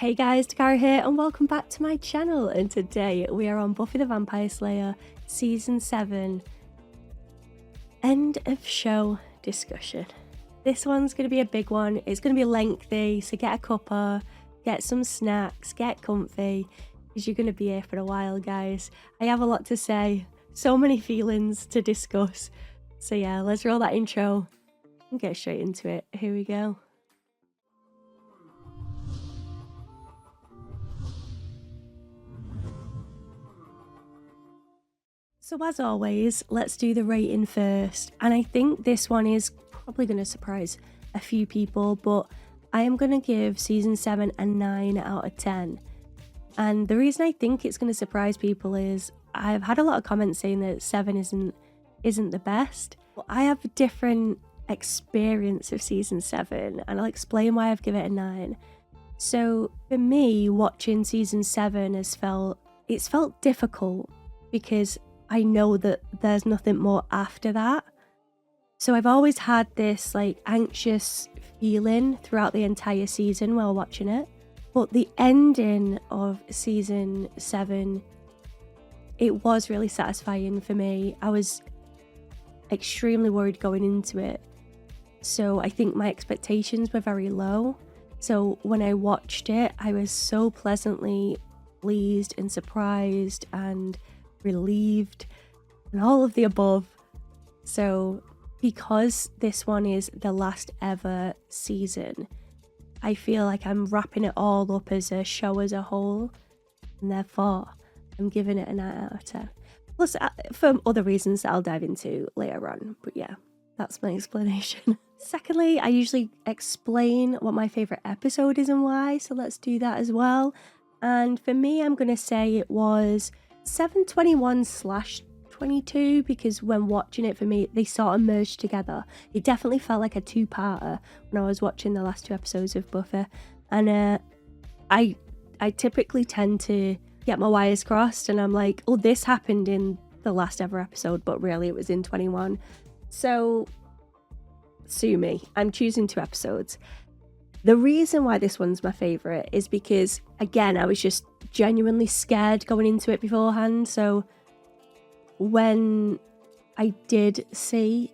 Hey guys, Dakara here and welcome back to my channel, and today we are on Buffy the Vampire Slayer Season 7 End of Show discussion. This one's going to be a big one. It's going to be lengthy, so get a cuppa, get some snacks, get comfy, because you're going to be here for a while, guys. I have a lot to say, so many feelings to discuss. So yeah, let's roll that intro and get straight into it. Here we go. So as always, let's do the rating first. And I think this one is probably going to surprise a few people, but I am going to give Season 7 a 9 out of 10. And the reason I think it's going to surprise people is I've had a lot of comments saying that 7 isn't the best. But I have a different experience of Season 7, and I'll explain why I've given it a 9. So for me, watching Season 7 it's felt difficult because I know that there's nothing more after that. So I've always had this anxious feeling throughout the entire season while watching it. But the ending of Season 7, it was really satisfying for me. I was extremely worried going into it. So I think my expectations were very low. So when I watched it, I was so pleasantly pleased and surprised and relieved and all of the above. So because this one is the last ever season, I feel like I'm wrapping it all up as a show as a whole, and therefore I'm giving it a 9 out of 10. Plus for other reasons that I'll dive into later on, but yeah, that's my explanation. Secondly, I usually explain what my favorite episode is and why, so let's do that as well. And for me, I'm gonna say it was 721/22, because when watching it, for me, they sort of merged together. It definitely felt like a two-parter when I was watching the last 2 episodes of Buffy, and I typically tend to get my wires crossed, and I'm like, oh, this happened in the last ever episode, but really it was in 21. So sue me, I'm choosing 2 episodes. The reason why this one's my favourite is because, again, I was just genuinely scared going into it beforehand. So when I did see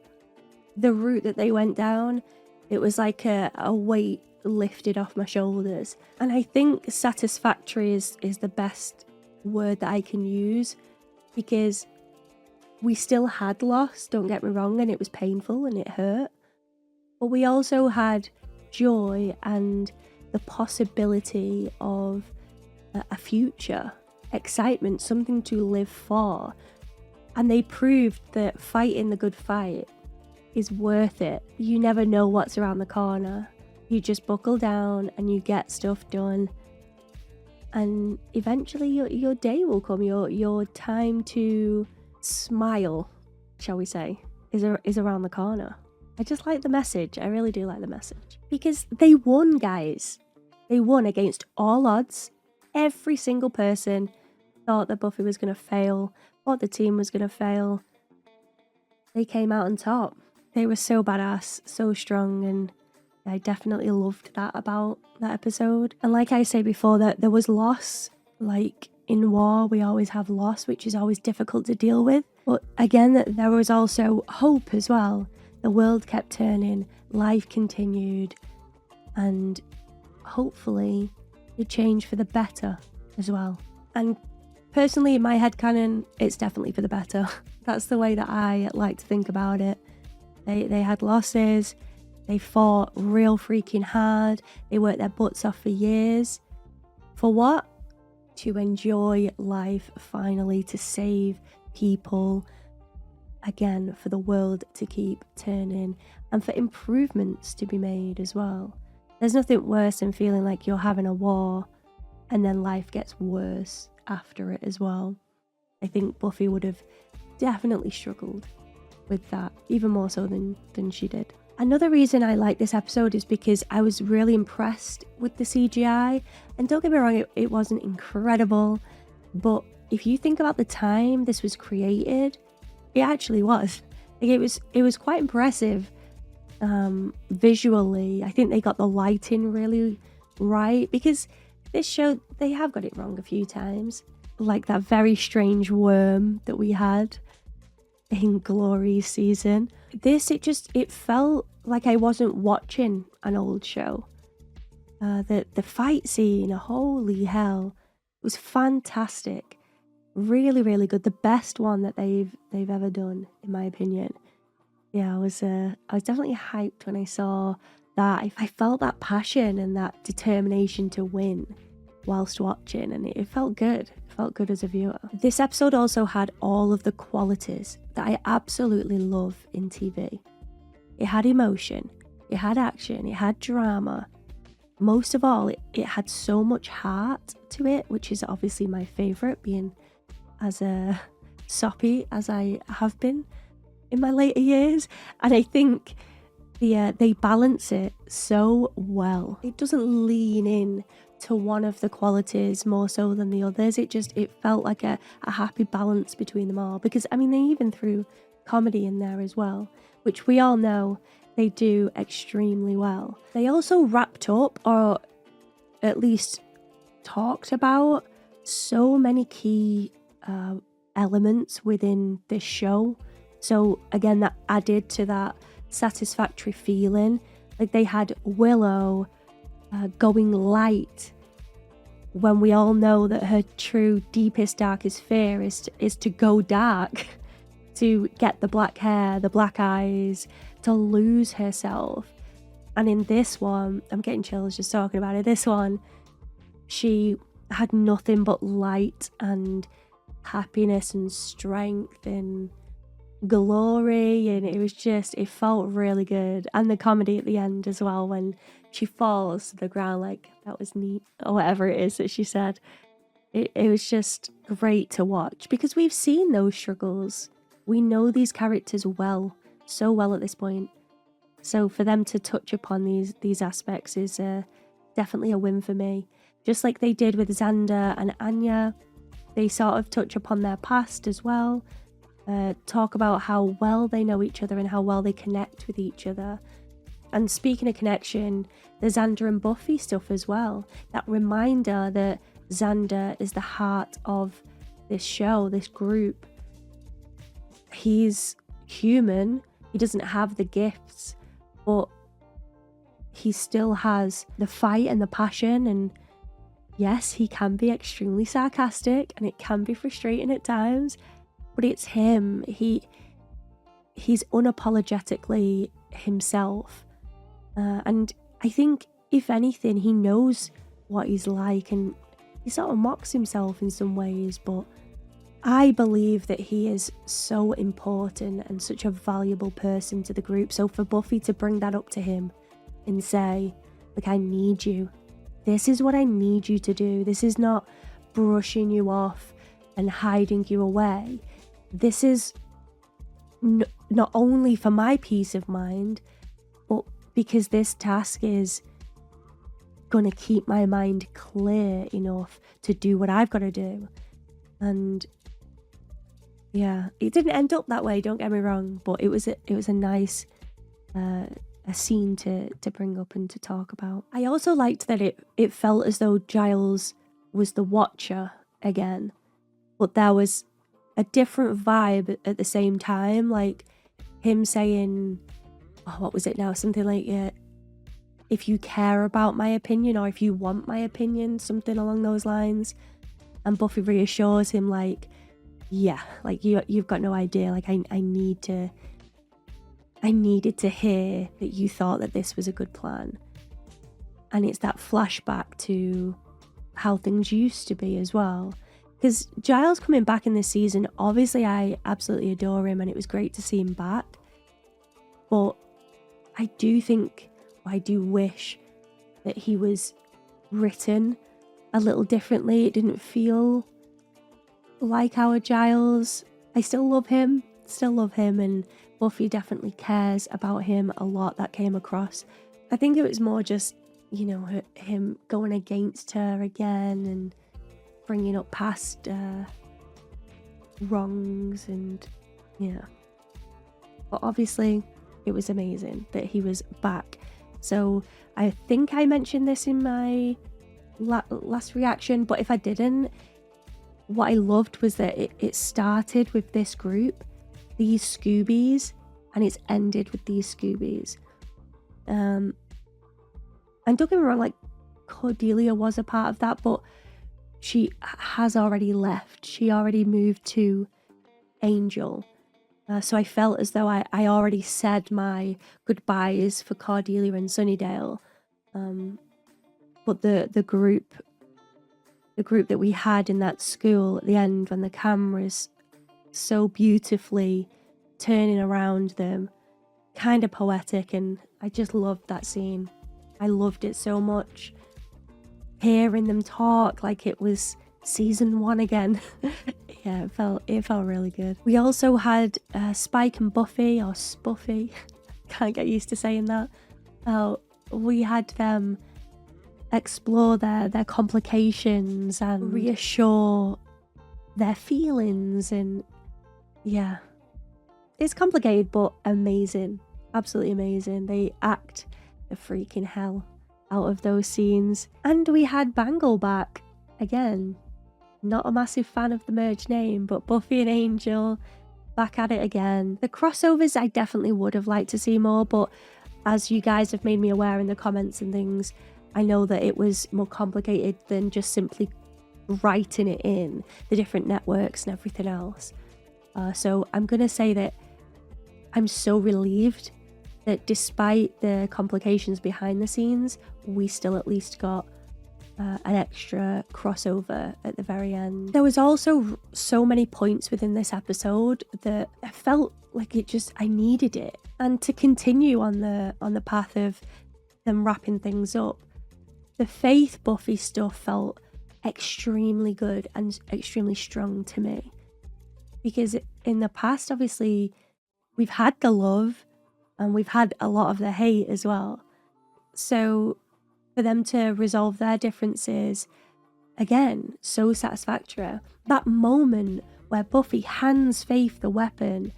the route that they went down, it was like a weight lifted off my shoulders. And I think satisfactory is the best word that I can use, because we still had loss, don't get me wrong, and it was painful and it hurt. But we also had joy and the possibility of a future, excitement, something to live for. And they proved that fighting the good fight is worth it. You never know what's around the corner. You just buckle down and you get stuff done, and eventually your day will come. Your time to smile, shall we say, is around the corner. I just like the message. I really do like the message. Because they won, guys. They won against all odds. Every single person thought that Buffy was going to fail, thought the team was going to fail. They came out on top. They were so badass, so strong, and I definitely loved that about that episode. And like I say before, that there was loss. Like in war, we always have loss, which is always difficult to deal with. But again, there was also hope as well. The world kept turning, life continued, and hopefully it changed for the better as well. And personally, in my headcanon, it's definitely for the better. That's the way that I like to think about it. They had losses, they fought real freaking hard, they worked their butts off for years. For what? To enjoy life finally, to save people. Again, for the world to keep turning and for improvements to be made as well. There's nothing worse than feeling like you're having a war and then life gets worse after it as well. I think Buffy would have definitely struggled with that, even more so than she did. Another reason I like this episode is because I was really impressed with the CGI. And don't get me wrong, it wasn't incredible, but if you think about the time this was created, it actually was. It was quite impressive visually. I think they got the lighting really right, because This show, they have got it wrong a few times. Like that very strange worm that we had in Glory's season. This, it felt like I wasn't watching an old show. The fight scene, holy hell, was fantastic. Really, really good. The best one that they've ever done, in my opinion. Yeah, I was definitely hyped when I saw that. I felt that passion and that determination to win whilst watching, and it felt good. It felt good as a viewer. This episode also had all of the qualities that I absolutely love in TV. It had emotion, it had action, it had drama. Most of all, it had so much heart to it, which is obviously my favourite, being as soppy as I have been in my later years. And I think they balance it so well. It doesn't lean in to one of the qualities more so than the others. It felt like a happy balance between them all, because I mean, they even threw comedy in there as well, which we all know they do extremely well. They also wrapped up, or at least talked about, so many key elements within this show. So again, that added to that satisfactory feeling. Like they had Willow going light when we all know that her true deepest, darkest fear is to go dark, to get the black hair, the black eyes, to lose herself. And in this one, I'm getting chills just talking about it. This one, she had nothing but light and happiness and strength and glory, and it felt really good. And the comedy at the end as well, when she falls to the ground, like, that was neat, or whatever it is that she said. It was just great to watch, because we've seen those struggles. We know these characters so well at this point. So for them to touch upon these aspects is definitely a win for me. Just like they did with Xander and Anya, they sort of touch upon their past as well. Talk about how well they know each other and how well they connect with each other. And speaking of connection, the Xander and Buffy stuff as well. That reminder that Xander is the heart of this show, this group. He's human. He doesn't have the gifts, but he still has the fight and the passion. And yes, he can be extremely sarcastic and it can be frustrating at times, but it's him. He's unapologetically himself. And I think, if anything, he knows what he's like, and he sort of mocks himself in some ways, but I believe that he is so important and such a valuable person to the group. So for Buffy to bring that up to him and say, like, I need you. This is what I need you to do. This is not brushing you off and hiding you away. This is not only for my peace of mind, but because this task is going to keep my mind clear enough to do what I've got to do. And yeah, it didn't end up that way, don't get me wrong, but it was a nice a scene to bring up and to talk about. I also liked that it felt as though Giles was the Watcher again, but there was a different vibe at the same time, like him saying, what was it now? Something like, if you care about my opinion, or if you want my opinion, something along those lines. And Buffy reassures him, like, yeah, like you've got no idea. Like I needed to hear that you thought that this was a good plan. And it's that flashback to how things used to be as well. Because Giles coming back in this season, obviously I absolutely adore him and it was great to see him back. But I do wish that he was written a little differently. It didn't feel like our Giles. I still love him, and Buffy definitely cares about him a lot. That came across. I think it was more just, him going against her again and bringing up past wrongs, and yeah. But obviously it was amazing that he was back. So I think I mentioned this in my last reaction, but if I didn't, what I loved was that it started with this group, these Scoobies, and it's ended with these Scoobies. And don't get me wrong, like, Cordelia was a part of that, but she has already left. She already moved to Angel. So I felt as though I already said my goodbyes for Cordelia and Sunnydale. But the group that we had in that school at the end, when the camera's so beautifully turning around them, kind of poetic, and I just loved that scene. I loved it so much. Hearing them talk like it was season 1 again. Yeah, it felt really good. We also had Spike and Buffy, or Spuffy. Can't get used to saying that. We had them explore their complications and reassure their feelings, and yeah, it's complicated but amazing, absolutely amazing. They act the freaking hell out of those scenes. And we had Bangle back again. Not a massive fan of the merged name, but Buffy and Angel back at it again. The crossovers I definitely would have liked to see more, but as you guys have made me aware in the comments and things, I know that it was more complicated than just simply writing it in the different networks and everything else. So I'm gonna say that I'm so relieved that despite the complications behind the scenes, we still at least got an extra crossover at the very end. There was also so many points within this episode that I felt like I needed it. And to continue on the path of them wrapping things up, the Faith Buffy stuff felt extremely good and extremely strong to me. Because in the past, obviously, we've had the love and we've had a lot of the hate as well. So for them to resolve their differences, again, so satisfactory. That moment where Buffy hands Faith the weapon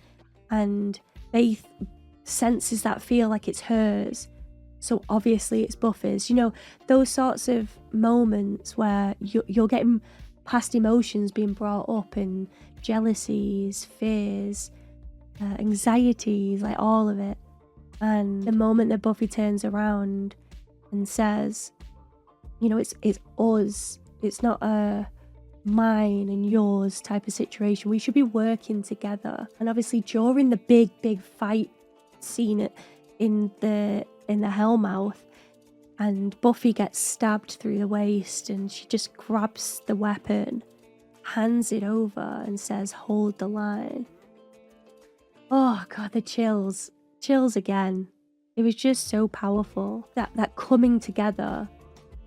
and Faith senses that feel like it's hers, so obviously it's Buffy's. You know, those sorts of moments where you're getting past emotions being brought up, and jealousies, fears, anxieties, like all of it. And the moment that Buffy turns around and says, you know, it's us, it's not a mine and yours type of situation. We should be working together. And obviously during the big fight scene in the Hellmouth, and Buffy gets stabbed through the waist, and she just grabs the weapon, hands it over, and says, "Hold the line." Oh god, the chills again. It was just so powerful. That coming together,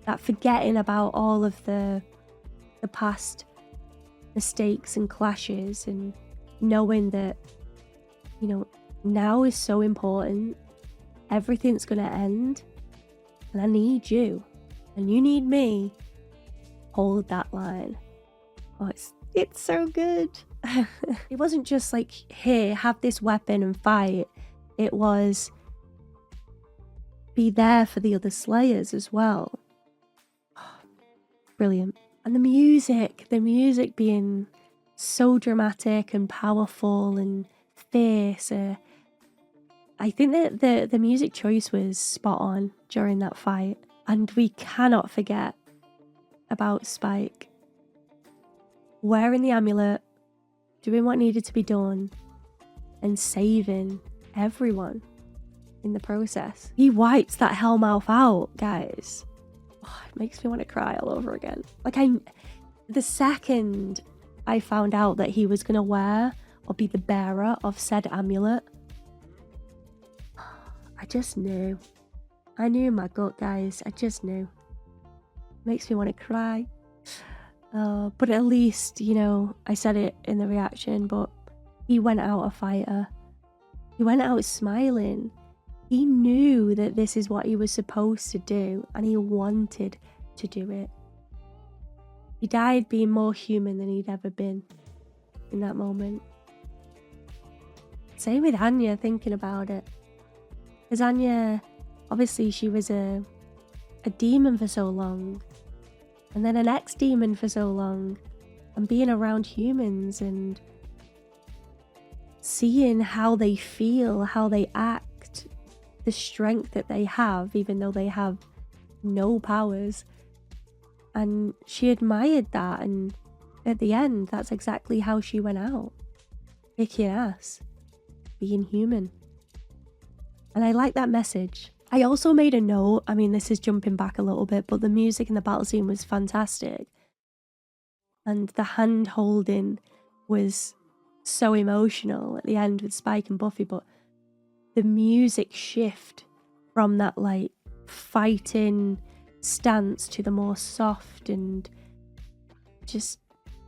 that forgetting about all of the past mistakes and clashes, and knowing that, you know, now is so important. Everything's gonna end, and I need you, and you need me. Hold that line. Oh, it's so good. It wasn't just like, here, have this weapon and fight. It was, be there for the other Slayers as well. Brilliant. And the music being so dramatic and powerful and fierce. I think that the music choice was spot on during that fight. And we cannot forget about Spike wearing the amulet, doing what needed to be done, and saving everyone in the process. He wipes that Hellmouth out, guys. Oh, it makes me want to cry all over again. Like, the second I found out that he was going to wear or be the bearer of said amulet, I just knew. I knew in my gut, guys. I just knew. Makes me want to cry. But at least, you know, I said it in the reaction, but he went out a fighter. He went out smiling. He knew that this is what he was supposed to do, and he wanted to do it. He died being more human than he'd ever been in that moment. Same with Anya, thinking about it. Because Anya, obviously she was a demon for so long, and then an ex-demon for so long, and being around humans and seeing how they feel, how they act, the strength that they have, even though they have no powers. And she admired that, and at the end, that's exactly how she went out. Kicking ass. Being human. And I like that message. I also made a note, I mean, this is jumping back a little bit, but the music in the battle scene was fantastic. And the hand holding was so emotional at the end with Spike and Buffy, but the music shift from that like fighting stance to the more soft and just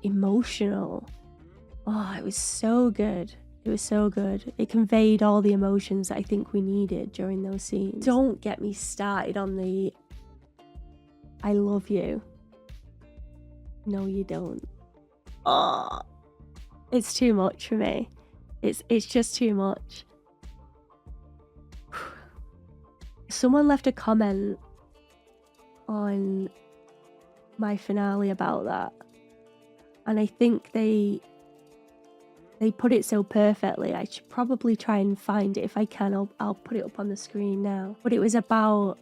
emotional. Oh, it was so good. It was so good. It conveyed all the emotions that I think we needed during those scenes. Don't get me started on the I love you. No, you don't. Oh, it's too much for me. It's just too much. Someone left a comment on my finale about that, and I think they put it so perfectly. I should probably try and find it. If I can, I'll put it up on the screen now. But it was about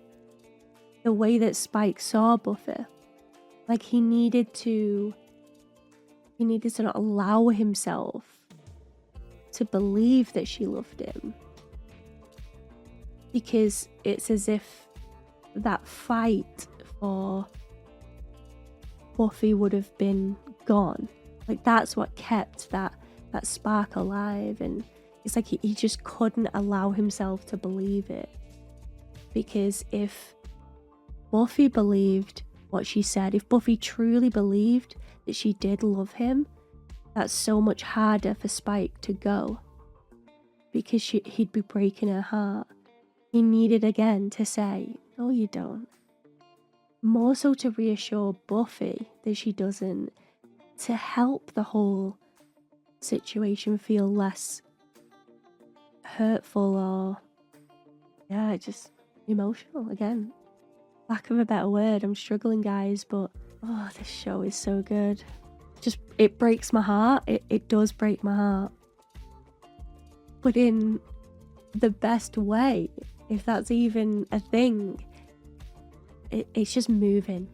the way that Spike saw Buffy. Like he needed to not allow himself to believe that she loved him, because it's as if that fight for Buffy would have been gone. Like that's what kept that spark alive, and it's like he just couldn't allow himself to believe it. Because if Buffy believed what she said, if Buffy truly believed that she did love him, that's so much harder for Spike to go, because he'd be breaking her heart. He needed again to say, no you don't. More so to reassure Buffy that she doesn't, to help the whole situation feel less hurtful or just emotional again. Lack of a better word. I'm struggling, guys, but oh, this show is so good. Just it breaks my heart. It does break my heart, but in the best way, if that's even a thing. It's just moving.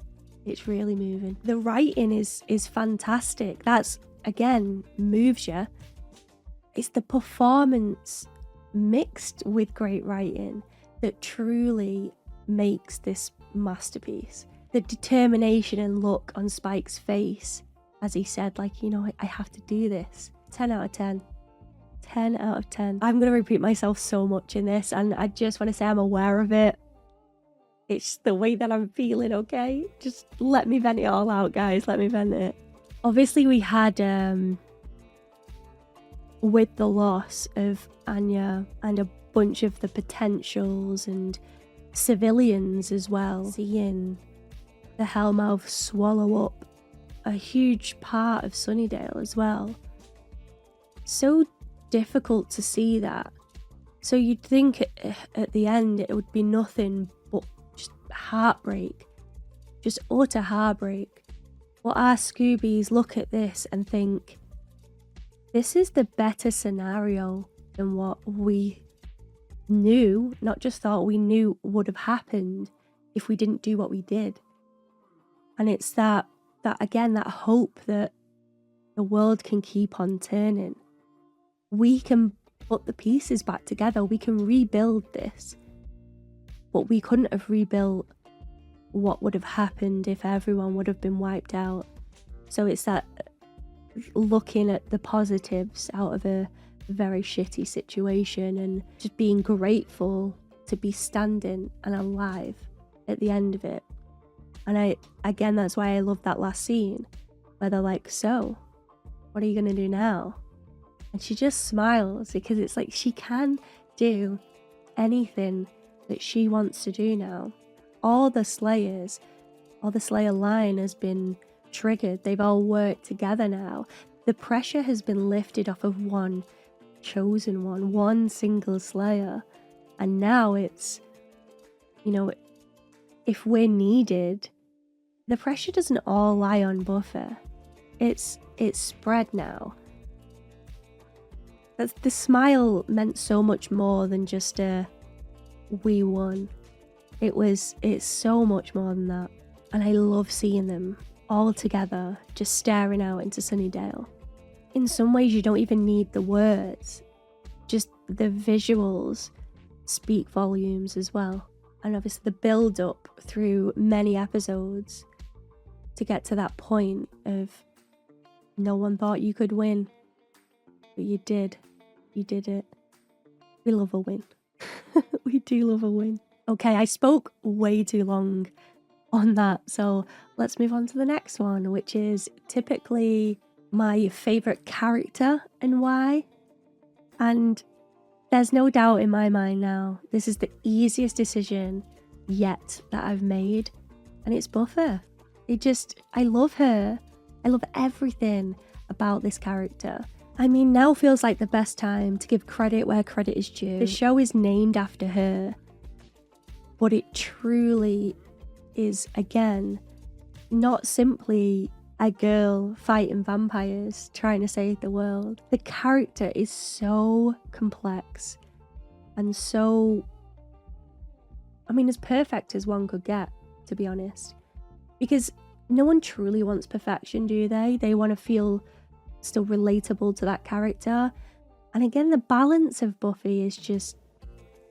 It's really moving. The writing is fantastic. That's again moves you. It's the performance mixed with great writing that truly makes this masterpiece. The determination and look on Spike's face as he said, like, you know, I have to do this. 10 out of 10. 10 out of 10. I'm going to repeat myself so much in this, and I just want to say I'm aware of it. It's the way that I'm feeling, okay? Just let me vent it all out, guys. Let me vent it. Obviously, we had, with the loss of Anya and a bunch of the potentials and civilians as well, seeing the Hellmouth swallow up a huge part of Sunnydale as well. So difficult to see that. So you'd think at the end it would be nothing but just heartbreak, just utter heartbreak. But our Scoobies look at this and think, this is the better scenario than what we knew, not just thought, we knew would have happened if we didn't do what we did. And it's that again, that hope that the world can keep on turning. We can put the pieces back together. We can rebuild this. But we couldn't have rebuilt what would have happened if everyone would have been wiped out. So it's that looking at the positives out of a very shitty situation and just being grateful to be standing and alive at the end of it. And again, that's why I love that last scene where they're like, so what are you gonna do now? And she just smiles, because it's like she can do anything that she wants to do now. All the Slayer line has been triggered. They've all worked together now. The pressure has been lifted off of one chosen one single Slayer. And now it's, you know, if we're needed, the pressure doesn't all lie on Buffy. It's spread now. The smile meant so much more than just a we won. It's so much more than that. And I love seeing them all together, just staring out into Sunnydale. In some ways, you don't even need the words. Just the visuals speak volumes as well. And obviously the build-up through many episodes to get to that point of no one thought you could win. But you did. You did it. We love a win. We do love a win. Okay, I spoke way too long on that, so let's move on to the next one, which is typically my favourite character and why. And there's no doubt in my mind now, this is the easiest decision yet that I've made, and it's Buffy. I love her. I love everything about this character. I mean, now feels like the best time to give credit where credit is due. The show is named after her, but it truly is, again, not simply a girl fighting vampires trying to save the world. The character is so complex and so, I mean, as perfect as one could get, to be honest. Because no one truly wants perfection, do they? They want to feel still relatable to that character. And again, the balance of Buffy is just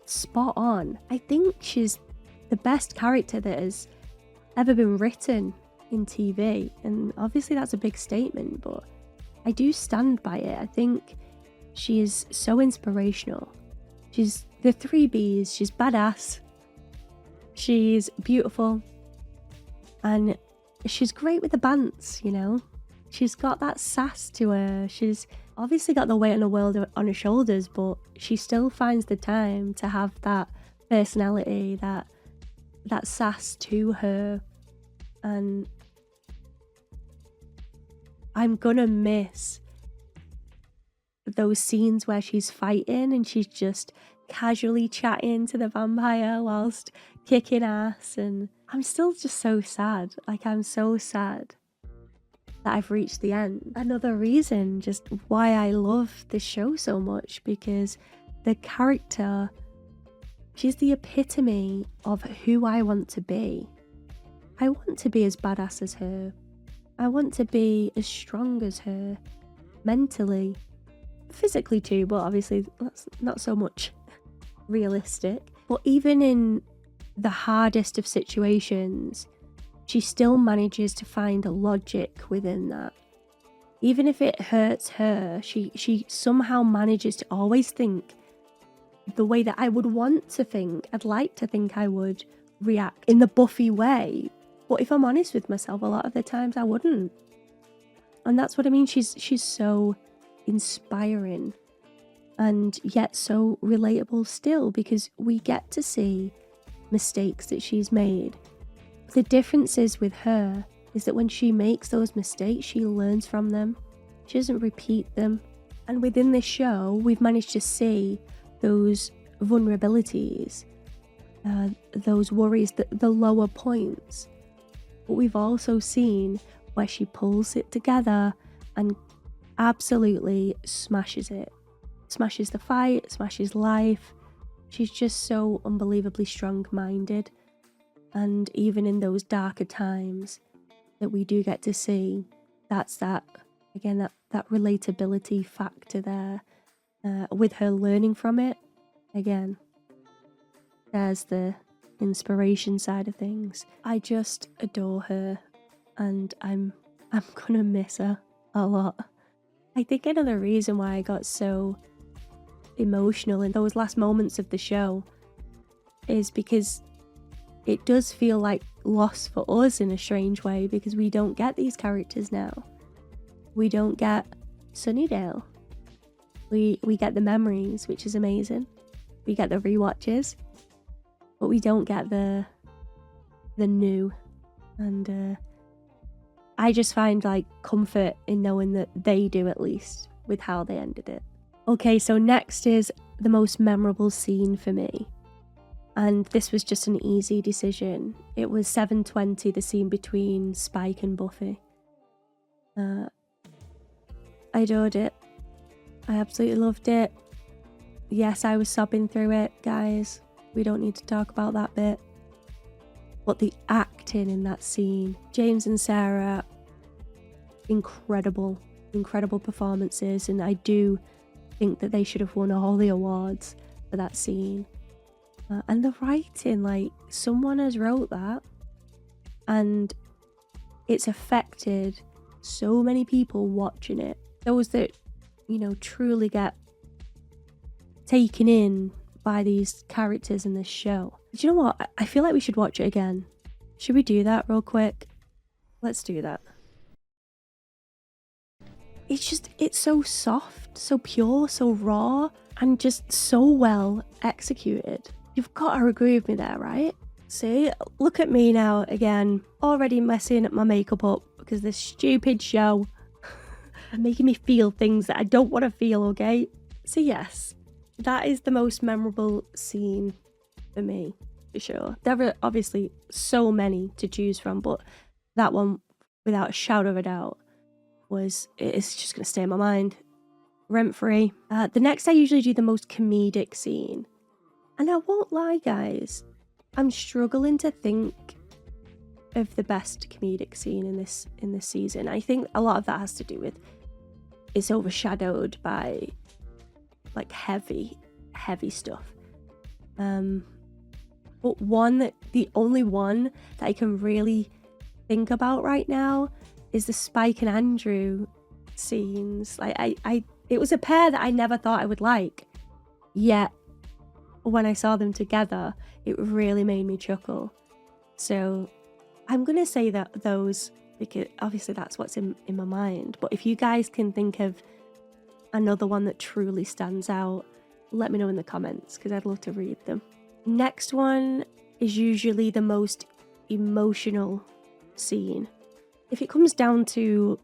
spot on. I think she's the best character that has ever been written in TV, and obviously that's a big statement, but I do stand by it. I think she is so inspirational. She's the 3 Bs. She's badass, she's beautiful, and she's great with the bants, you know. She's got that sass to her. She's obviously got the weight of the world on her shoulders, but she still finds the time to have that personality, that sass to her. And I'm gonna miss those scenes where she's fighting and she's just casually chatting to the vampire whilst kicking ass, and I'm still just so sad. Like, I'm so sad that I've reached the end. Another reason just why I love this show so much, because the character, she's the epitome of who I want to be. I want to be as badass as her. I want to be as strong as her, mentally, physically too, but obviously that's not so much realistic. But even in the hardest of situations, she still manages to find a logic within that. Even if it hurts her, she somehow manages to always think the way that I would want to think. I'd like to think I would react in the Buffy way. But if I'm honest with myself, a lot of the times I wouldn't. And that's what I mean. She's so inspiring and yet so relatable still, because we get to see mistakes that she's made. The difference is with her is that when she makes those mistakes, she learns from them. She doesn't repeat them. And within this show, we've managed to see those vulnerabilities, those worries, the lower points. But we've also seen where she pulls it together and absolutely smashes it. Smashes the fight, smashes life. She's just so unbelievably strong-minded. And even in those darker times that we do get to see, that's that relatability factor there. With her learning from it, again, there's the inspiration side of things. I just adore her, and I'm gonna miss her a lot. I think another reason why I got so emotional in those last moments of the show is because it does feel like loss for us in a strange way, because we don't get these characters now. We don't get Sunnydale. We get the memories, which is amazing. We get the rewatches, but we don't get the new. And I just find like comfort in knowing that they do, at least with how they ended it. Okay, so next is the most memorable scene for me. And this was just an easy decision. It was 7:20, the scene between Spike and Buffy. I adored it. I absolutely loved it. Yes, I was sobbing through it, guys. We don't need to talk about that bit. But the acting in that scene, James and Sarah, incredible performances, and I do think that they should have won all the awards for that scene. And the writing, like, someone has wrote that, and it's affected so many people watching it. Those that, you know, truly get taken in by these characters in this show. Do you know what? I feel like we should watch it again. Should we do that real quick? Let's do that. It's so soft, so pure, so raw, and just so well executed. You've got to agree with me there, right? See, look at me now again, already messing my makeup up because this stupid show and making me feel things that I don't want to feel, okay? So yes, that is the most memorable scene for me, for sure. There are obviously so many to choose from, but that one, without a shadow of a doubt, it's just going to stay in my mind, rent-free. The next, I usually do the most comedic scene. And I won't lie, guys, I'm struggling to think of the best comedic scene in this season. I think a lot of that has to do with it's overshadowed by like heavy stuff. But the only one that I can really think about right now is the Spike and Andrew scenes. Like it was a pair that I never thought I would like, yet when I saw them together, it really made me chuckle. So I'm gonna say that those, because obviously that's what's in my mind. But if you guys can think of another one that truly stands out, let me know in the comments, because I'd love to read them. Next one is usually the most emotional scene. If it comes down to,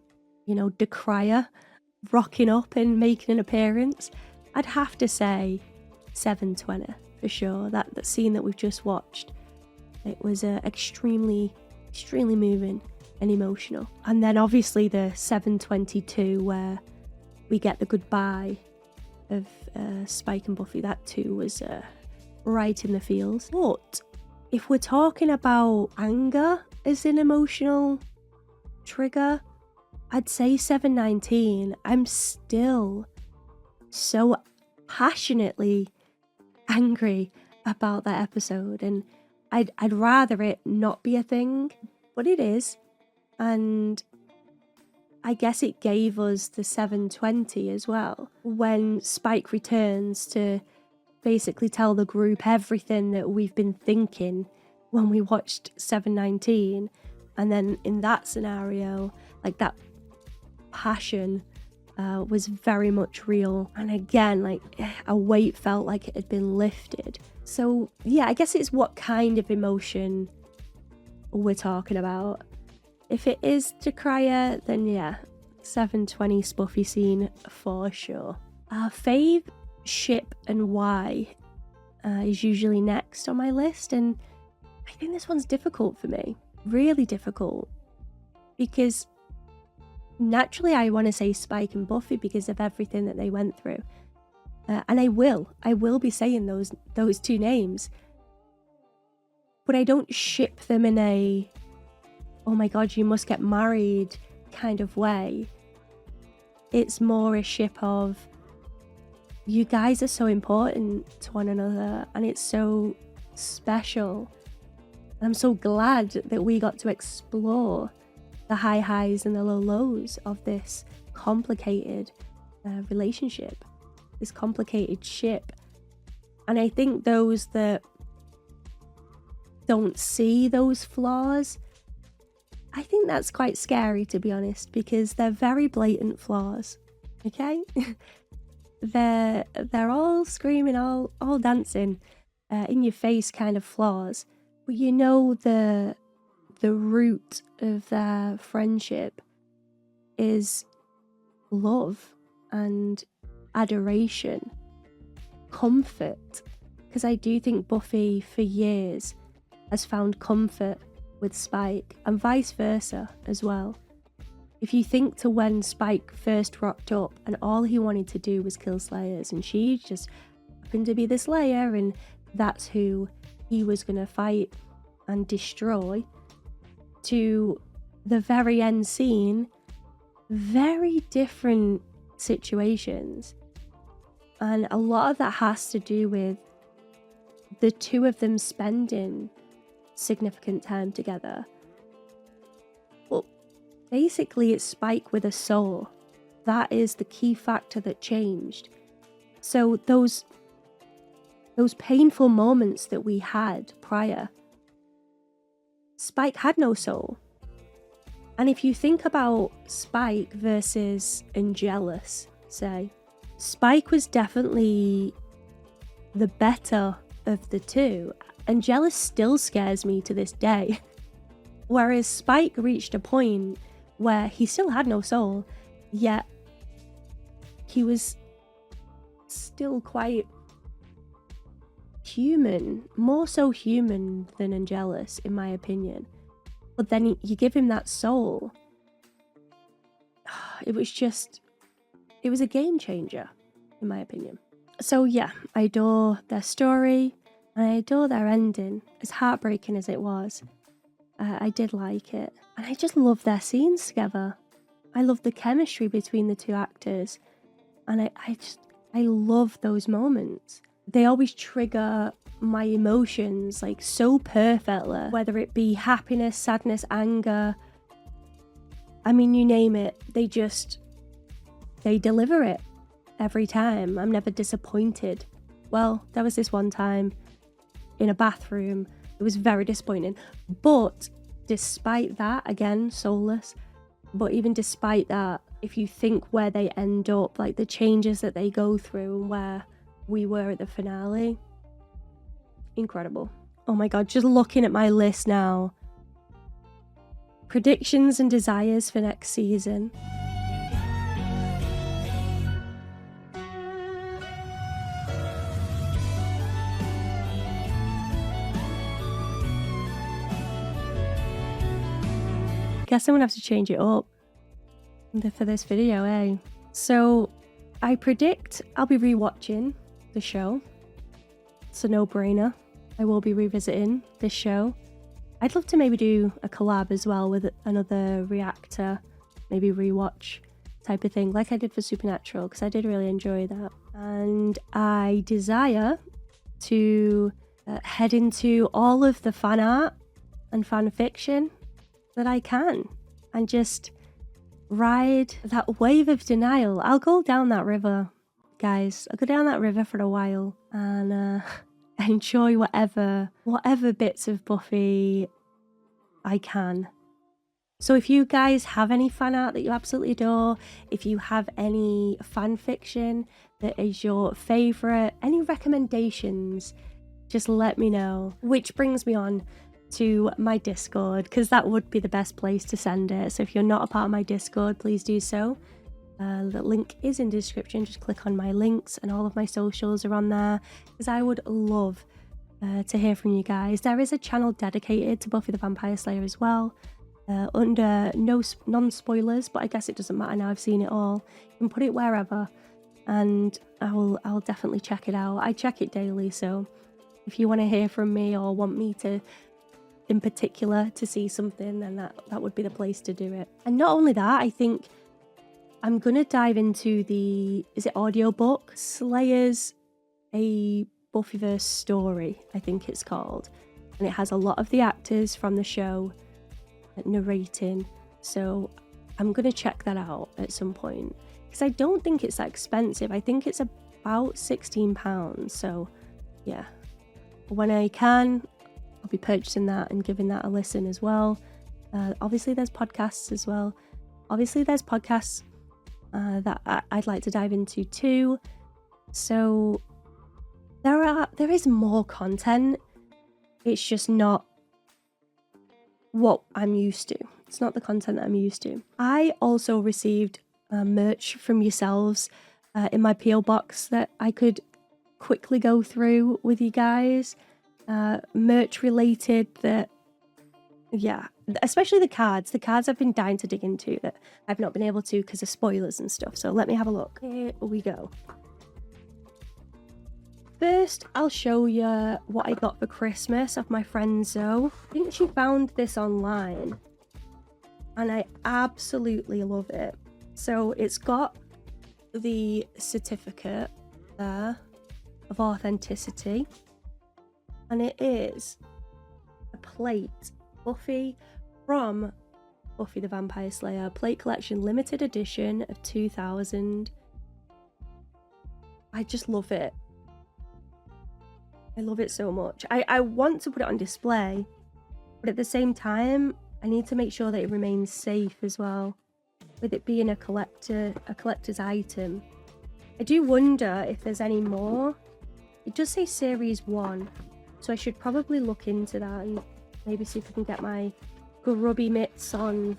you know, Dakara rocking up and making an appearance, I'd have to say 7:20 for sure. That scene that we've just watched, it was extremely moving and emotional. And then obviously the 7:22 where we get the goodbye of Spike and Buffy. That too was right in the feels. But if we're talking about anger as an emotional trigger, I'd say 7:19. I'm still so passionately angry about that episode, and I'd rather it not be a thing, but it is. And I guess it gave us the 7:20 as well, when Spike returns to basically tell the group everything that we've been thinking when we watched 7:19. And then in that scenario, like, that passion was very much real. And again, like, a weight felt like it had been lifted. So yeah, I guess it's what kind of emotion we're talking about. If it is Dakara, then yeah, 7:20 Spuffy scene for sure. Fave, ship, and why is usually next on my list, and I think this one's difficult for me. Really difficult, because naturally I want to say Spike and Buffy because of everything that they went through, and I will be saying those two names, but I don't ship them in a oh my god you must get married kind of way. It's more a ship of you guys are so important to one another, and it's so special. I'm so glad that we got to explore the high highs and the low lows of this complicated relationship, this complicated ship. And I think those that don't see those flaws, I think that's quite scary, to be honest, because they're very blatant flaws, okay? they're all screaming, all dancing, in your face kind of flaws. But you know the root of their friendship is love and adoration, comfort, because I do think Buffy for years has found comfort with Spike and vice versa as well. If you think to when Spike first rocked up and all he wanted to do was kill Slayers, and she just happened to be the Slayer and that's who he was going to fight and destroy, to the very end scene, very different situations. And a lot of that has to do with the two of them spending significant time together. But basically it's Spike with a soul. That is the key factor that changed. So those painful moments that we had prior, Spike had no soul. And if you think about Spike versus Angelus, say, Spike was definitely the better of the two. Angelus still scares me to this day. Whereas Spike reached a point where he still had no soul, yet he was still quite human, more so human than Angelus, in my opinion. But then you give him that soul. It was a game changer, in my opinion. So yeah, I adore their story, and I adore their ending, as heartbreaking as it was. I did like it. And I just love their scenes together. I love the chemistry between the two actors. And I love those moments. They always trigger my emotions like so perfectly, whether it be happiness, sadness, anger. I mean, you name it, they deliver it every time. I'm never disappointed. Well, there was this one time in a bathroom. It was very disappointing. But despite that, again, soulless, but even despite that, if you think where they end up, like the changes that they go through and where we were at the finale, incredible. Oh my god, just looking at my list now. Predictions and desires for next season. Guess I'm gonna have to change it up for this video, eh? So I predict I'll be rewatching the show. It's a no-brainer. I will be revisiting this show. I'd love to maybe do a collab as well with another reactor, maybe rewatch type of thing, like I did for Supernatural, because I did really enjoy that. And I desire to head into all of the fan art and fan fiction that I can, and just ride that wave of denial. I'll go down that river, guys. I'll go down that river for a while and enjoy whatever bits of Buffy I can. So if you guys have any fan art that you absolutely adore, if you have any fan fiction that is your favourite, any recommendations, just let me know. Which brings me on to my Discord, because that would be the best place to send it. So if you're not a part of my Discord, please do so. The link is in the description. Just click on my links, and all of my socials are on there, because I would love to hear from you guys. There is a channel dedicated to Buffy the Vampire Slayer as well, under non-spoilers, but I guess it doesn't matter now, I've seen it all. You can put it wherever, and I'll definitely check it out. I check it daily, so if you want to hear from me or want me to in particular to see something, then that would be the place to do it. And not only that, I think I'm gonna dive into is it audiobook? Slayers, a Buffyverse story, I think it's called. And it has a lot of the actors from the show narrating. So I'm gonna check that out at some point, because I don't think it's that expensive. I think it's about £16. So yeah, when I can, I'll be purchasing that and giving that a listen as well. Obviously there's podcasts as well. Obviously there's podcasts that I'd like to dive into too. So there is more content. It's just not what I'm used to. It's not the content that I'm used to. I also received merch from yourselves in my PO box that I could quickly go through with you guys. Merch related that, yeah, especially the cards. The cards I've been dying to dig into that I've not been able to because of spoilers and stuff. So let me have a look. Here we go. First, I'll show you what I got for Christmas off my friend Zoe. I think she found this online and I absolutely love it. So it's got the certificate there of authenticity, and it is a plate, Buffy from Buffy the Vampire Slayer plate collection, limited edition of 2000. I just love it. I love it so much. I want to put it on display, but at the same time, I need to make sure that it remains safe as well. With it being a collector's item. I do wonder if there's any more. It does say Series 1, so I should probably look into that and maybe see if I can get my grubby mitts on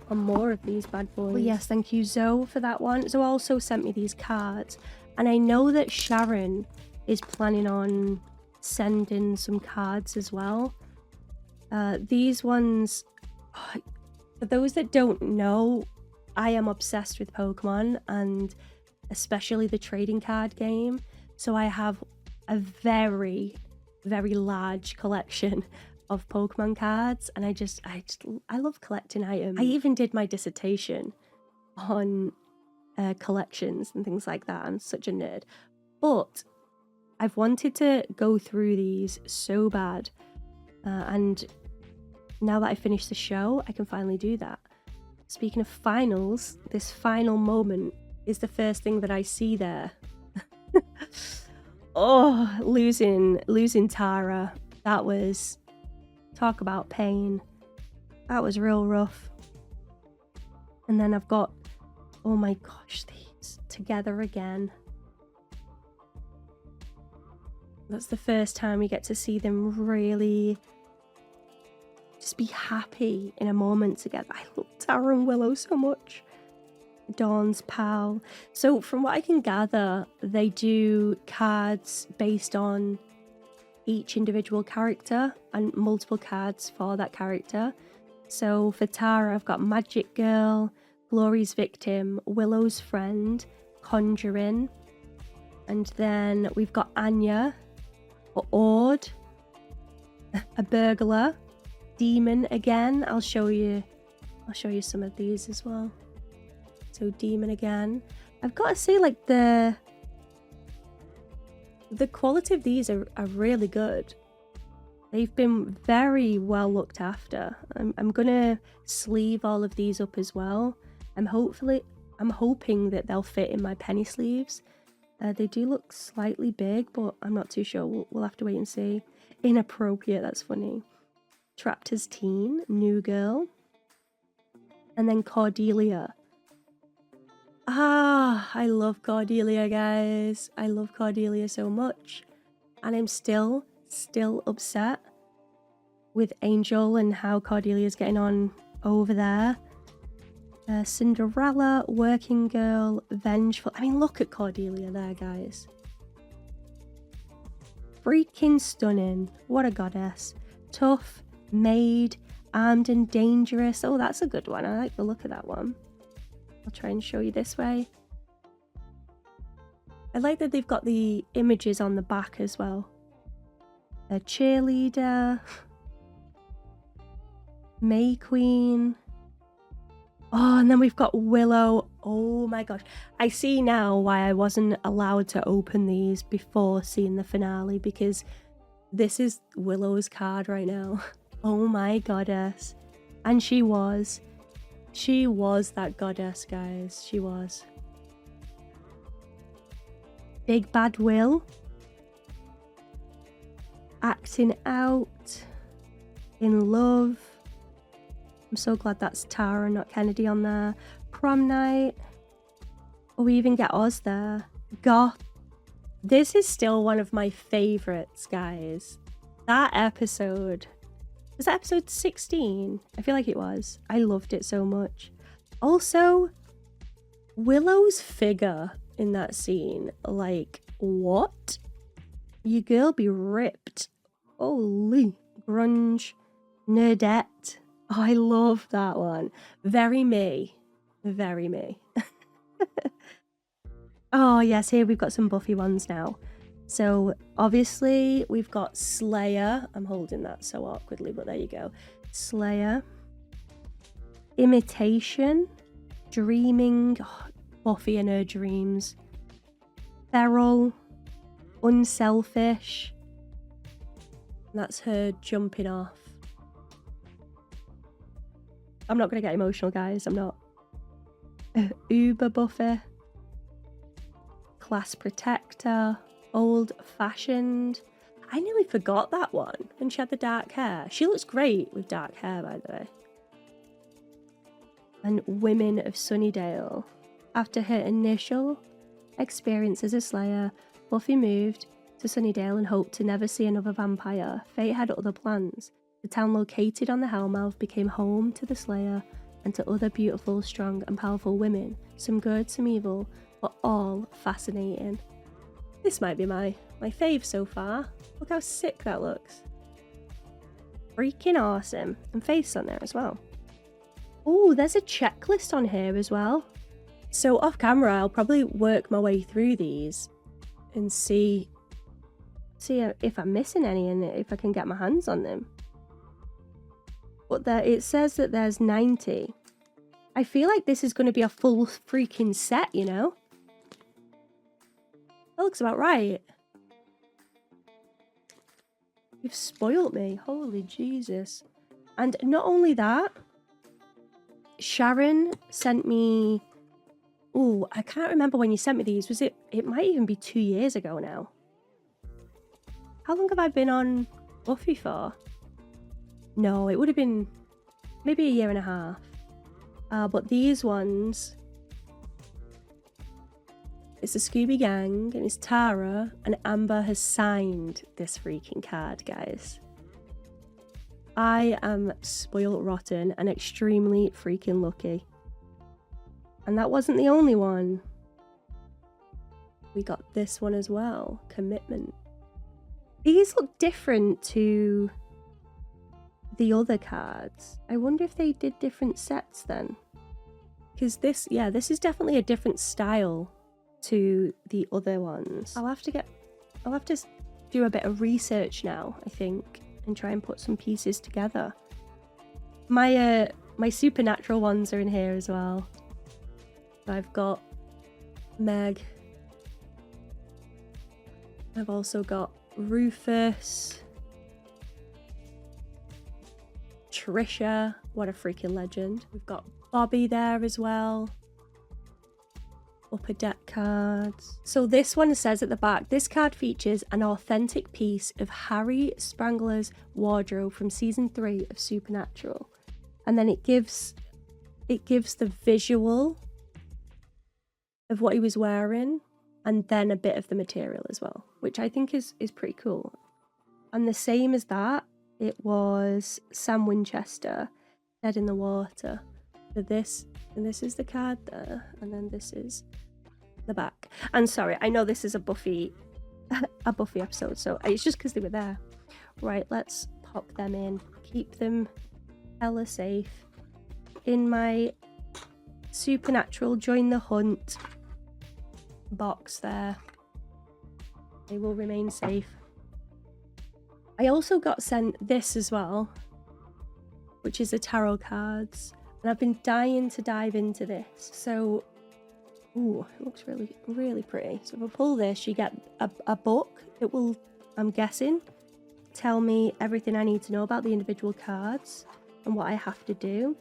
more of these bad boys. Well, yes, thank you, Zoe, for that one. Zoe also sent me these cards, and I know that Sharon is planning on sending some cards as well. These ones, for those that don't know, I am obsessed with Pokemon, and especially the trading card game. So I have a very, very large collection of Pokemon cards, and I love collecting items. I even did my dissertation on collections and things like that. I'm such a nerd. But I've wanted to go through these so bad, and now that I finished the show, I can finally do that. Speaking of finals, this final moment is the first thing that I see there. Oh, losing Tara. That was, talk about pain. That was real rough. And then I've got, oh my gosh, these together again. That's the first time we get to see them really just be happy in a moment together. I love Tara and Willow so much. Dawn's pal. So from what I can gather, they do cards based on each individual character and multiple cards for that character. So for Tara, I've got Magic Girl, Glory's Victim, Willow's Friend, Conjuring, and then we've got Anya, Ord, a Burglar, Demon again. I'll show you some of these as well. So Demon again. I've got to say, like, the quality of these are really good. They've been very well looked after. I'm gonna sleeve all of these up as well. I'm hoping that they'll fit in my penny sleeves. They do look slightly big, but I'm not too sure. We'll have to wait and see. Inappropriate, that's funny. Trapped as Teen, New Girl. And then Cordelia. Ah, I love Cordelia, guys. I love Cordelia so much. And I'm still upset with Angel and how Cordelia's getting on over there. Cinderella, Working Girl, Vengeful. I mean, look at Cordelia there, guys. Freaking stunning. What a goddess. Tough, Maid, Armed and Dangerous. Oh, that's a good one. I like the look of that one. I'll try and show you this way. I like that they've got the images on the back as well. A Cheerleader. May Queen. Oh, and then we've got Willow. Oh my gosh. I see now why I wasn't allowed to open these before seeing the finale, because this is Willow's card right now. Oh my goddess. And she was that goddess, guys. She was. Big Bad Will. Acting Out. In Love. I'm so glad that's Tara, not Kennedy on there. Prom Night. Oh, we even get Oz there. Goth. This is still one of my favorites, guys. That episode. Was that episode 16? I feel like it was. I loved it so much. Also, Willow's figure in that scene. Like, what? Your girl be ripped. Holy. Grunge. Nerdette. Oh, I love that one. Very me. Very me. Oh, yes, here we've got some Buffy ones now. So, obviously, we've got Slayer. I'm holding that so awkwardly, but there you go. Slayer. Imitation. Dreaming. Oh, Buffy and her dreams. Feral. Unselfish. That's her jumping off. I'm not going to get emotional, guys. I'm not. Uber Buffy. Class protector. Old fashioned. I nearly forgot that one. And she had the dark hair. She looks great with dark hair, by the way. And Women of Sunnydale. After her initial experience as a Slayer, Buffy moved to Sunnydale and hoped to never see another vampire. Fate had other plans. The town located on the Hellmouth became home to the Slayer and to other beautiful, strong and powerful women. Some good, some evil, but all fascinating. This might be my fave so far. Look how sick that looks. Freaking awesome. And face on there as well. Oh, there's a checklist on here as well. So off camera, I'll probably work my way through these and see if I'm missing any and if I can get my hands on them. But there, it says that there's 90. I feel like this is going to be a full freaking set, you know? That looks about right. You've spoiled me. Holy Jesus. And not only that, Sharon sent me... Oh, I can't remember when you sent me these. Was it... It might even be 2 years ago now. How long have I been on Buffy for? No, it would have been maybe a year and a half. But these ones... It's the Scooby Gang, and it's Tara, and Amber has signed this freaking card, guys. I am spoiled rotten and extremely freaking lucky. And that wasn't the only one. We got this one as well, Commitment. These look different to the other cards. I wonder if they did different sets then. Because this, yeah, this is definitely a different style to the other ones. I'll have to do a bit of research now, I think, and try and put some pieces together. My supernatural ones are in here as well. I've got Meg. I've also got Rufus. Trisha, what a freaking legend. We've got Bobby there as well. Upper deck cards. So this one says at the back, this card features an authentic piece of Harry Spangler's wardrobe from season 3 of Supernatural. And then it gives the visual of what he was wearing and then a bit of the material as well, which I think is pretty cool. And the same as that, it was Sam Winchester, Dead in the Water. So this, and this is the card there, and then this is the back. And sorry, I know this is a Buffy episode, so it's just because they were there. Right, let's pop them in, keep them hella safe. In my Supernatural Join the Hunt box there, they will remain safe. I also got sent this as well, which is the tarot cards. And I've been dying to dive into this. So, ooh, it looks really, really pretty. So if I pull this, you get a book that will, I'm guessing, tell me everything I need to know about the individual cards and what I have to do.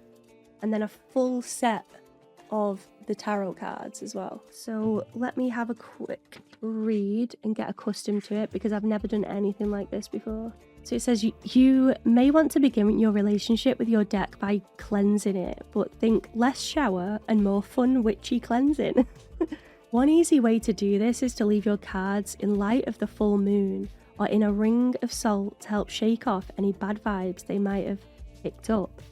And then a full set of the tarot cards as well. So let me have a quick read and get accustomed to it because I've never done anything like this before. So it says you may want to begin your relationship with your deck by cleansing it, but think less shower and more fun witchy cleansing. One easy way to do this is to leave your cards in light of the full moon or in a ring of salt to help shake off any bad vibes they might have picked up.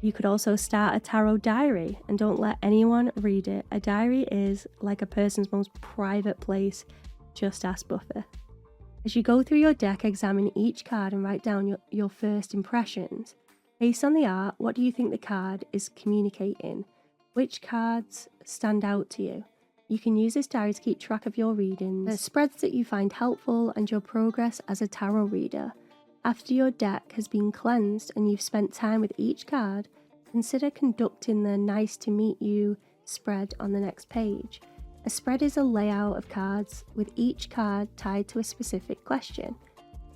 You could also start a tarot diary and don't let anyone read it. A diary is like a person's most private place. Just ask Buffy. As you go through your deck, examine each card and write down your first impressions. Based on the art, what do you think the card is communicating? Which cards stand out to you? You can use this diary to keep track of your readings, the spreads that you find helpful, and your progress as a tarot reader. After your deck has been cleansed and you've spent time with each card, consider conducting the nice to meet you spread on the next page. A spread is a layout of cards with each card tied to a specific question.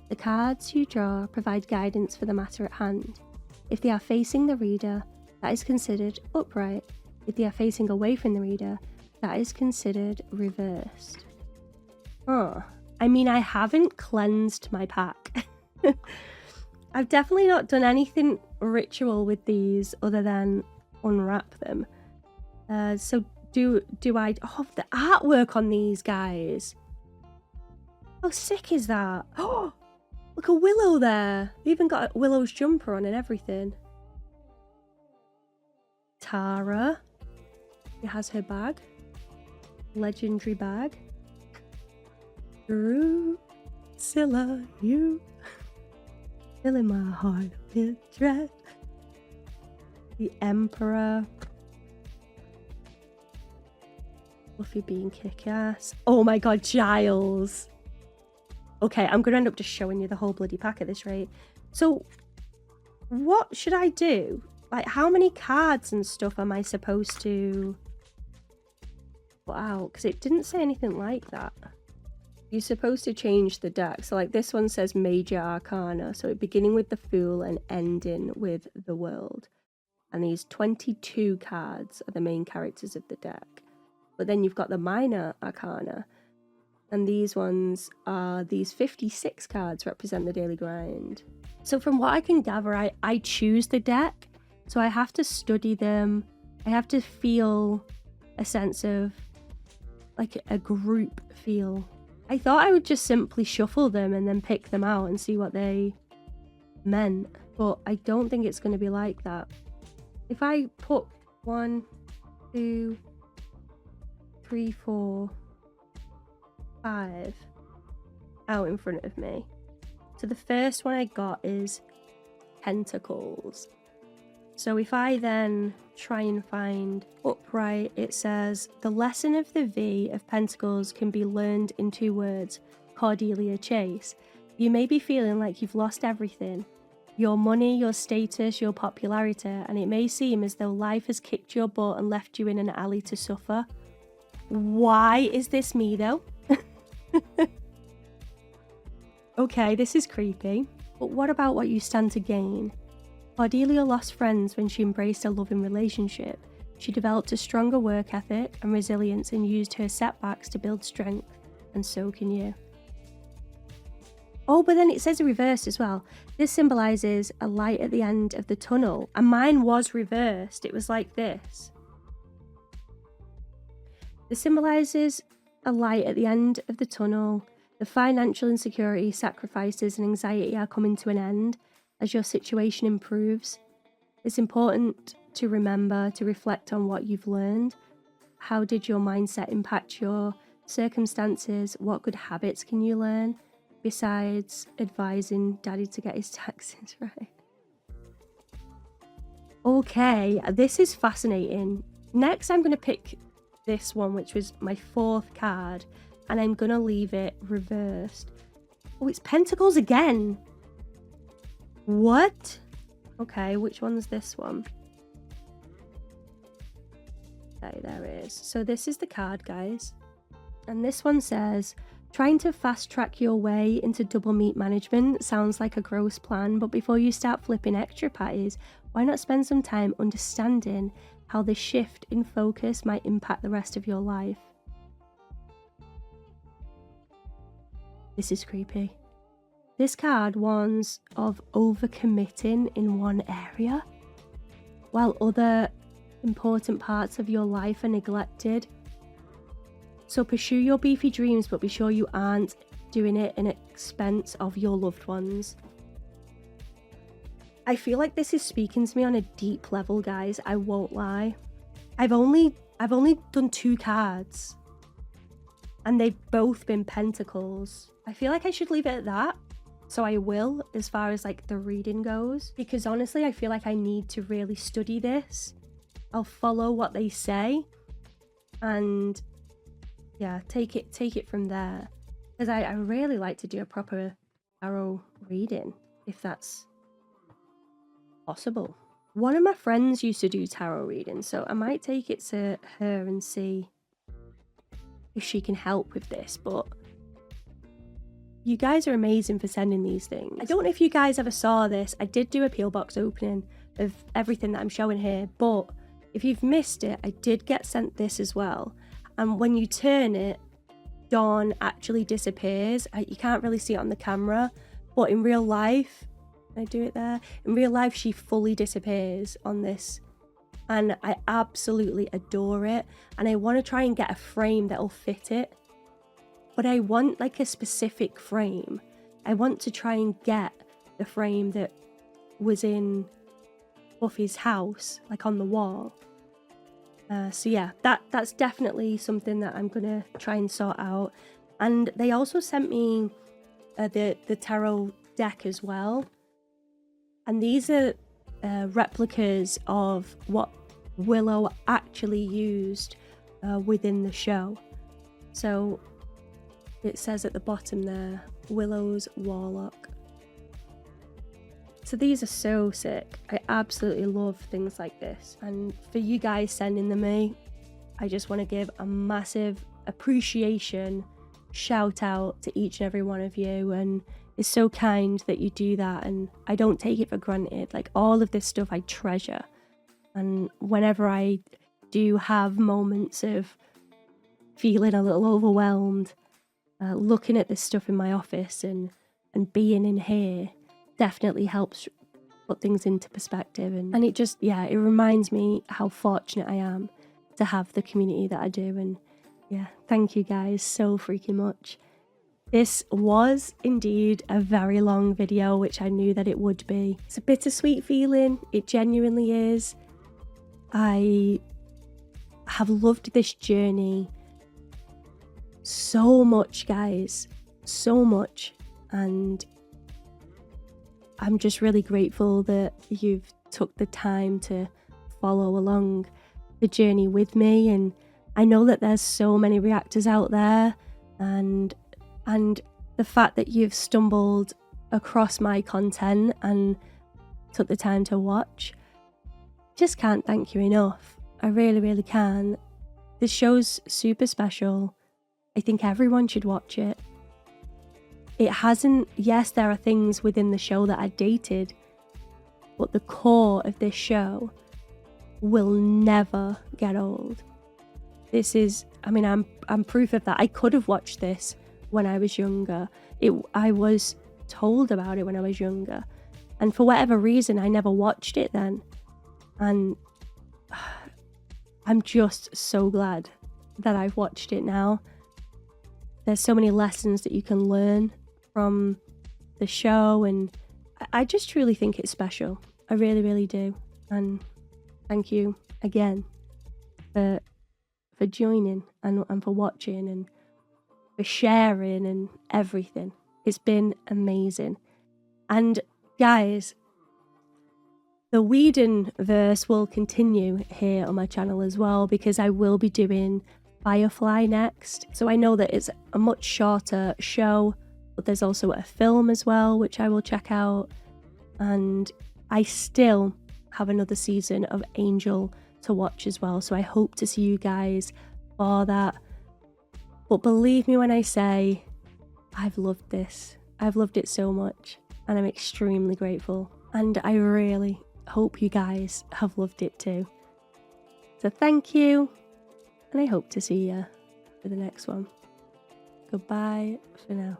The cards you draw provide guidance for the matter at hand. If they are facing the reader, that is considered upright. If they are facing away from the reader, that is considered reversed. I mean, I haven't cleansed my pack. I've definitely not done anything ritual with these other than unwrap them. So do I... Oh, the artwork on these guys. How sick is that? Oh, look, a willow there. They even got a Willow's jumper on and everything. Tara. She has her bag. Legendary bag. Drusilla, you filling my heart with dread. The Emperor. Buffy being kick-ass. Oh my god, Giles. Okay, I'm going to end up just showing you the whole bloody pack at this rate. So, what should I do? Like, how many cards and stuff am I supposed to put out? Because it didn't say anything like that. You're supposed to change the deck. So, like, this one says Major Arcana. So, beginning with the Fool and ending with the World. And these 22 cards are the main characters of the deck. But then you've got the Minor Arcana. And these ones are, these 56 cards represent the daily grind. So from what I can gather, I choose the deck. So I have to study them. I have to feel a sense of, like, a group feel. I thought I would just simply shuffle them and then pick them out and see what they meant. But I don't think it's going to be like that. If I put 1, 2, 3, 4, 5 out in front of me. So the first one I got is Pentacles. So if I then try and find upright, it says, the lesson of the V of Pentacles can be learned in 2 words, Cordelia Chase. You may be feeling like you've lost everything. Your money, your status, your popularity, and it may seem as though life has kicked your butt and left you in an alley to suffer. Why is this me though? Okay, this is creepy. But what about what you stand to gain? Cordelia lost friends when she embraced a loving relationship. She developed a stronger work ethic and resilience and used her setbacks to build strength, and so can you. Oh, but then it says reversed as well. This symbolises a light at the end of the tunnel, and mine was reversed. It was like this. This symbolises a light at the end of the tunnel. The financial insecurity, sacrifices and anxiety are coming to an end as your situation improves. It's important to remember to reflect on what you've learned. How did your mindset impact your circumstances? What good habits can you learn? Besides advising Daddy to get his taxes right. Okay, this is fascinating. Next, I'm going to pick this one, which was my 4th card, and I'm going to leave it reversed. Oh, it's Pentacles again. What? Okay, which one's this one? Okay, there it is. So this is the card, guys. And this one says, trying to fast track your way into double meat management sounds like a gross plan, but before you start flipping extra patties, why not spend some time understanding how this shift in focus might impact the rest of your life? This is creepy. This card warns of overcommitting in one area, while other important parts of your life are neglected. So pursue your beefy dreams, but be sure you aren't doing it at expense of your loved ones. I feel like this is speaking to me on a deep level, guys. I won't lie. I've only done 2 cards. And they've both been pentacles. I feel like I should leave it at that. So I will, as far as like the reading goes, because honestly, I feel like I need to really study this. I'll follow what they say and yeah, take it from there. Because I really like to do a proper tarot reading, if that's possible. One of my friends used to do tarot reading, so I might take it to her and see if she can help with this. But you guys are amazing for sending these things. I don't know if you guys ever saw this. I did do a PO box opening of everything that I'm showing here, but if you've missed it, I did get sent this as well. And when you turn it, Dawn actually disappears. You can't really see it on the camera, but in real life, can I do it there? In real life, she fully disappears on this. And I absolutely adore it. And I want to try and get a frame that'll fit it. But I want like a specific frame. I want to try and get the frame that was in Buffy's house, like on the wall. So yeah, that's definitely something that I'm gonna try and sort out. And they also sent me the tarot deck as well. And these are replicas of what Willow actually used within the show. So it says at the bottom there, Willow's Warlock. So these are so sick. I absolutely love things like this. And for you guys sending them me, I just want to give a massive appreciation, shout out to each and every one of you. And it's so kind that you do that. And I don't take it for granted. Like all of this stuff I treasure. And whenever I do have moments of feeling a little overwhelmed, looking at this stuff in my office and being in here definitely helps put things into perspective. And it just, yeah, it reminds me how fortunate I am to have the community that I do. And yeah, thank you guys so freaking much. This was indeed a very long video, which I knew that it would be. It's a bittersweet feeling. It genuinely is. I have loved this journey so much, guys, so much. And I'm just really grateful that you've took the time to follow along the journey with me. And I know that there's so many reactors out there, and the fact that you've stumbled across my content and took the time to watch, just can't thank you enough. I really, really can. This show's super special. I think everyone should watch it. It hasn't, yes, there are things within the show that are dated, but the core of this show will never get old. This is, I mean, I'm proof of that. I could have watched this when I was younger. I was told about it when I was younger. And for whatever reason, I never watched it then. And I'm just so glad that I've watched it now. There's so many lessons that you can learn from the show, and I just truly think it's special. I really, really do. And thank you again for joining and for watching and for sharing and everything. It's been amazing. And guys, the Whedon-verse will continue here on my channel as well, because I will be doing Firefly next. So I know that it's a much shorter show, but there's also a film as well, which I will check out. And I still have another season of Angel to watch as well. So I hope to see you guys for that. But believe me when I say, I've loved this. I've loved it so much, and I'm extremely grateful. And I really hope you guys have loved it too. So thank you, and I hope to see you for the next one. Goodbye for now.